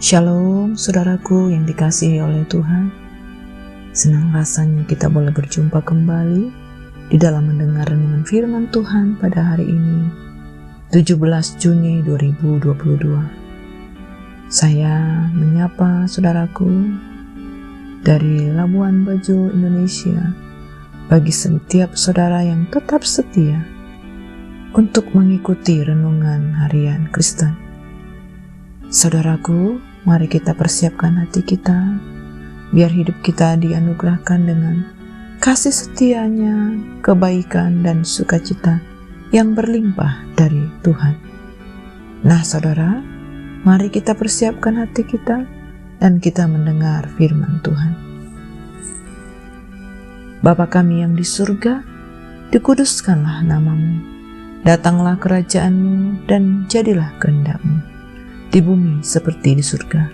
Shalom saudaraku yang dikasihi oleh Tuhan. Senang rasanya kita boleh berjumpa kembali di dalam mendengar renungan firman Tuhan pada hari ini 17 Juni 2022. Saya menyapa saudaraku dari Labuan Bajo, Indonesia, bagi setiap saudara yang tetap setia untuk mengikuti renungan harian Kristen. Saudaraku, mari kita persiapkan hati kita, biar hidup kita dianugerahkan dengan kasih setianya, kebaikan dan sukacita yang berlimpah dari Tuhan. Nah saudara, mari kita persiapkan hati kita dan kita mendengar firman Tuhan. Bapa kami yang di surga, dikuduskanlah namamu, datanglah kerajaanmu dan jadilah kehendak-Mu di bumi seperti di surga.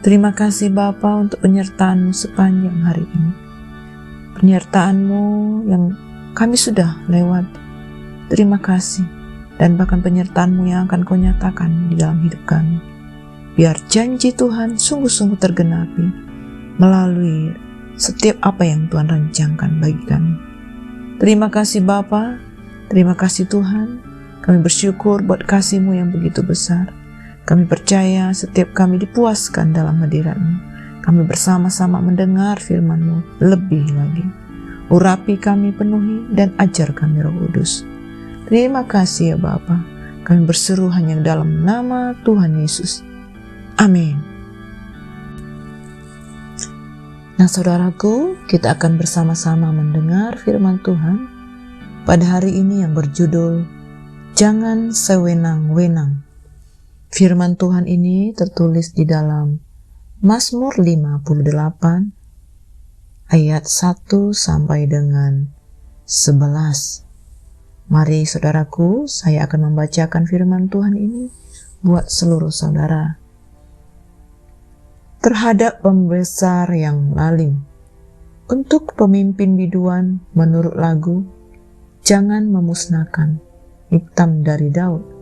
Terima kasih Bapa untuk penyertaan-Mu sepanjang hari ini. Penyertaan-Mu yang kami sudah lewat. Terima kasih, dan bahkan penyertaan-Mu yang akan Kau nyatakan di dalam hidup kami. Biar janji Tuhan sungguh-sungguh tergenapi melalui setiap apa yang Tuhan rancangkan bagi kami. Terima kasih Bapa, terima kasih Tuhan. Kami bersyukur buat kasih-Mu yang begitu besar. Kami percaya setiap kami dipuaskan dalam hadirat-Mu. Kami bersama-sama mendengar firman-Mu lebih lagi. Urapi kami, penuhi, dan ajar kami Roh Kudus. Terima kasih ya Bapa. Kami berseru hanya dalam nama Tuhan Yesus. Amin. Nah saudaraku, kita akan bersama-sama mendengar firman Tuhan pada hari ini yang berjudul Jangan Sewenang-wenang. Firman Tuhan ini tertulis di dalam Mazmur 58 ayat 1 sampai dengan 11. Mari saudaraku, saya akan membacakan firman Tuhan ini buat seluruh saudara. Terhadap pembesar yang lalim, untuk pemimpin biduan menurut lagu, jangan memusnahkan hitam dari Daud.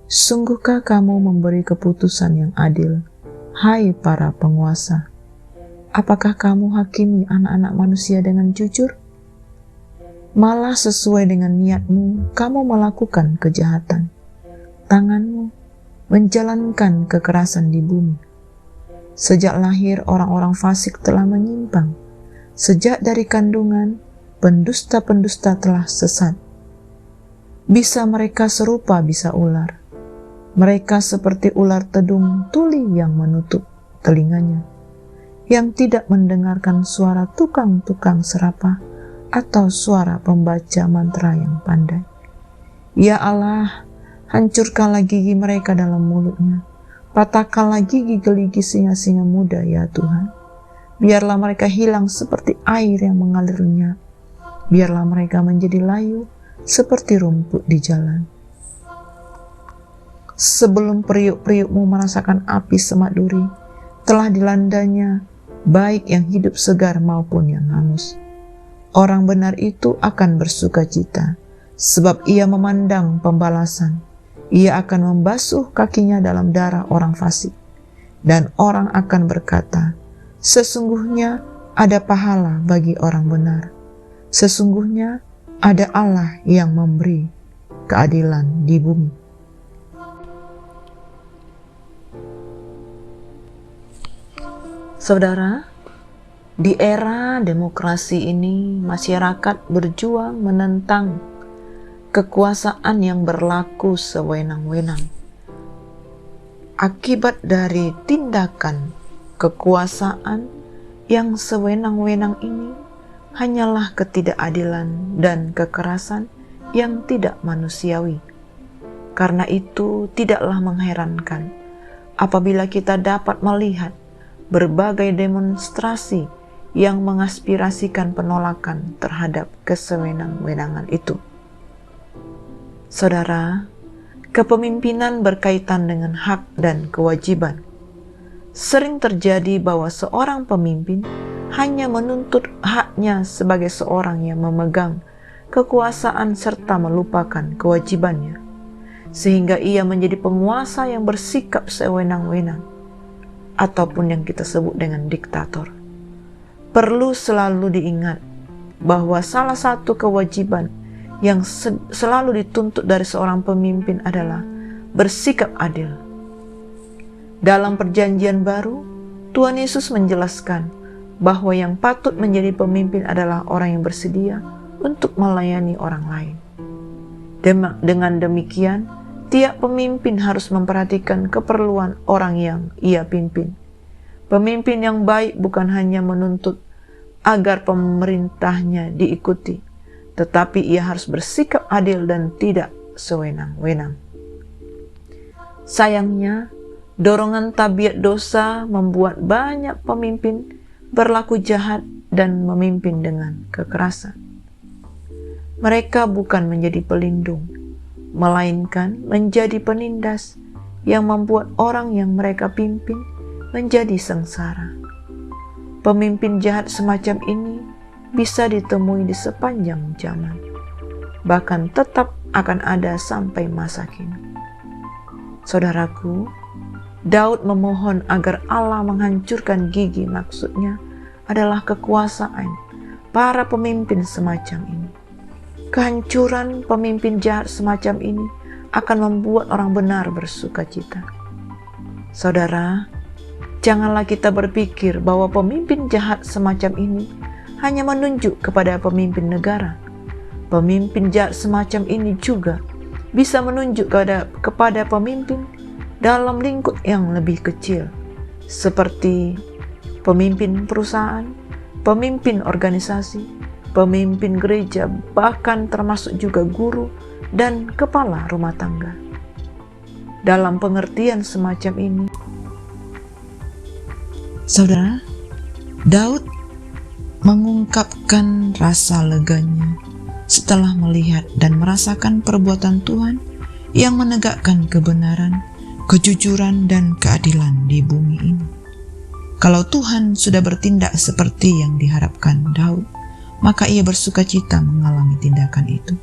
Sungguhkah kamu memberi keputusan yang adil, hai para penguasa? Apakah kamu hakimi anak-anak manusia dengan jujur? Malah sesuai dengan niatmu, kamu melakukan kejahatan. Tanganmu menjalankan kekerasan di bumi. Sejak lahir orang-orang fasik telah menyimpang. Sejak dari kandungan, pendusta-pendusta telah sesat. Bisa mereka serupa bisa ular. Mereka seperti ular tedung tuli yang menutup telinganya, yang tidak mendengarkan suara tukang-tukang serapah atau suara pembaca mantra yang pandai. Ya Allah, hancurkanlah gigi mereka dalam mulutnya, patahkanlah gigi geligi singa-singa muda ya Tuhan. Biarlah mereka hilang seperti air yang mengalir lenyap, biarlah mereka menjadi layu seperti rumput di jalan. Sebelum periuk-periukmu merasakan api semak duri, telah dilandanya baik yang hidup segar maupun yang hangus. Orang benar itu akan bersukacita, sebab ia memandang pembalasan. Ia akan membasuh kakinya dalam darah orang fasik. Dan orang akan berkata, sesungguhnya ada pahala bagi orang benar. Sesungguhnya ada Allah yang memberi keadilan di bumi. Saudara, di era demokrasi ini masyarakat berjuang menentang kekuasaan yang berlaku sewenang-wenang. Akibat dari tindakan kekuasaan yang sewenang-wenang ini hanyalah ketidakadilan dan kekerasan yang tidak manusiawi. Karena itu tidaklah mengherankan apabila kita dapat melihat berbagai demonstrasi yang mengaspirasikan penolakan terhadap kesewenang-wenangan itu. Saudara, kepemimpinan berkaitan dengan hak dan kewajiban. Sering terjadi bahwa seorang pemimpin hanya menuntut haknya sebagai seorang yang memegang kekuasaan serta melupakan kewajibannya, sehingga ia menjadi penguasa yang bersikap sewenang-wenang ataupun yang kita sebut dengan diktator. Perlu selalu diingat bahwa salah satu kewajiban yang selalu dituntut dari seorang pemimpin adalah bersikap adil. Dalam Perjanjian Baru, Tuhan Yesus menjelaskan bahwa yang patut menjadi pemimpin adalah orang yang bersedia untuk melayani orang lain. Dengan demikian, tiap pemimpin harus memperhatikan keperluan orang yang ia pimpin. Pemimpin yang baik bukan hanya menuntut agar pemerintahnya diikuti, tetapi ia harus bersikap adil dan tidak sewenang-wenang. Sayangnya, dorongan tabiat dosa membuat banyak pemimpin berlaku jahat dan memimpin dengan kekerasan. Mereka bukan menjadi pelindung, melainkan menjadi penindas yang membuat orang yang mereka pimpin menjadi sengsara. Pemimpin jahat semacam ini bisa ditemui di sepanjang zaman, bahkan tetap akan ada sampai masa kini. Saudaraku, Daud memohon agar Allah menghancurkan gigi, maksudnya adalah kekuasaan para pemimpin semacam ini. Kehancuran pemimpin jahat semacam ini akan membuat orang benar bersuka cita. Saudara, janganlah kita berpikir bahwa pemimpin jahat semacam ini hanya menunjuk kepada pemimpin negara. Pemimpin jahat semacam ini juga bisa menunjuk kepada pemimpin dalam lingkup yang lebih kecil, seperti pemimpin perusahaan, pemimpin organisasi, pemimpin gereja, bahkan termasuk juga guru dan kepala rumah tangga. Dalam pengertian semacam ini, saudara, Daud mengungkapkan rasa leganya setelah melihat dan merasakan perbuatan Tuhan yang menegakkan kebenaran, kejujuran, dan keadilan di bumi ini. Kalau Tuhan sudah bertindak seperti yang diharapkan Daud, maka ia bersuka cita mengalami tindakan itu.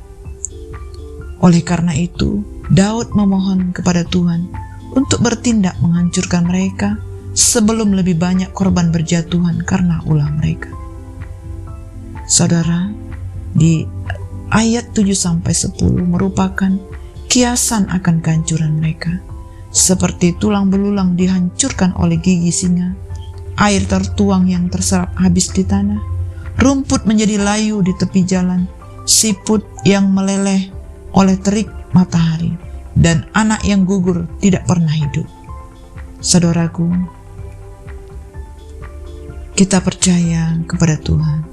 Oleh karena itu, Daud memohon kepada Tuhan untuk bertindak menghancurkan mereka sebelum lebih banyak korban berjatuhan karena ulah mereka. Saudara, di ayat 7-10 merupakan kiasan akan kehancuran mereka. Seperti tulang belulang dihancurkan oleh gigi singa, air tertuang yang terserap habis di tanah, rumput menjadi layu di tepi jalan, siput yang meleleh oleh terik matahari, dan anak yang gugur tidak pernah hidup. Saudaraku, kita percaya kepada Tuhan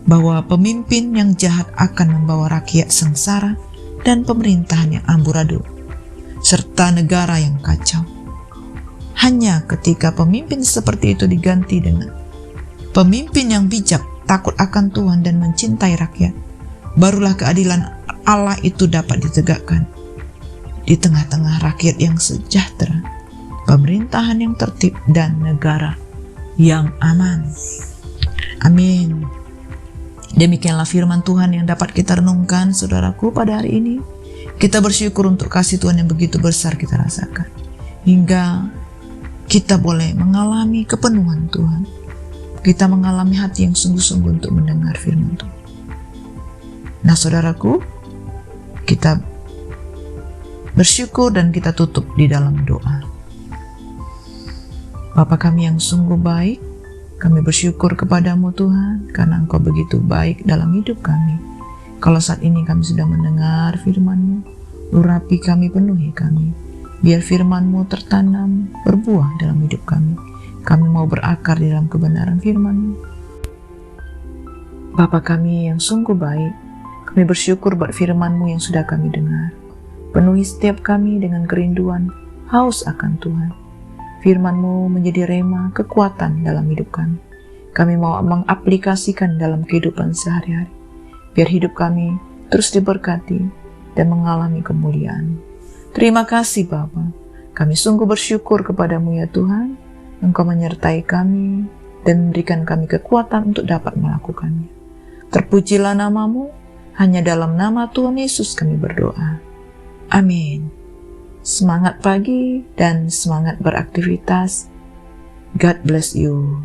bahwa pemimpin yang jahat akan membawa rakyat sengsara dan pemerintahan yang amburadul, serta negara yang kacau. Hanya ketika pemimpin seperti itu diganti dengan pemimpin yang bijak, takut akan Tuhan, dan mencintai rakyat, barulah keadilan Allah itu dapat ditegakkan di tengah-tengah rakyat yang sejahtera, pemerintahan yang tertib, dan negara yang aman. Amin. Demikianlah firman Tuhan yang dapat kita renungkan, saudaraku, pada hari ini. Kita bersyukur untuk kasih Tuhan yang begitu besar kita rasakan, hingga kita boleh mengalami kepenuhan Tuhan. Kita mengalami hati yang sungguh-sungguh untuk mendengar firman Tuhan. Nah, saudaraku, kita bersyukur dan kita tutup di dalam doa. Bapa kami yang sungguh baik, kami bersyukur kepadamu Tuhan, karena Engkau begitu baik dalam hidup kami. Kalau saat ini kami sudah mendengar firman-Mu, urapi kami, penuhi kami. Biar firman-Mu tertanam, berbuah dalam hidup kami. Kami mau berakar di dalam kebenaran firman-Mu. Bapa kami yang sungguh baik, kami bersyukur buat firman-Mu yang sudah kami dengar. Penuhi setiap kami dengan kerinduan, haus akan Tuhan. Firman-Mu menjadi rema, kekuatan dalam hidup kami. Kami mau mengaplikasikan dalam kehidupan sehari-hari. Biar hidup kami terus diberkati dan mengalami kemuliaan. Terima kasih Bapa. Kami sungguh bersyukur kepadamu ya Tuhan. Engkau menyertai kami dan memberikan kami kekuatan untuk dapat melakukannya. Terpujilah nama-Mu. Hanya dalam nama Tuhan Yesus kami berdoa. Amin. Semangat pagi dan semangat beraktivitas God bless you.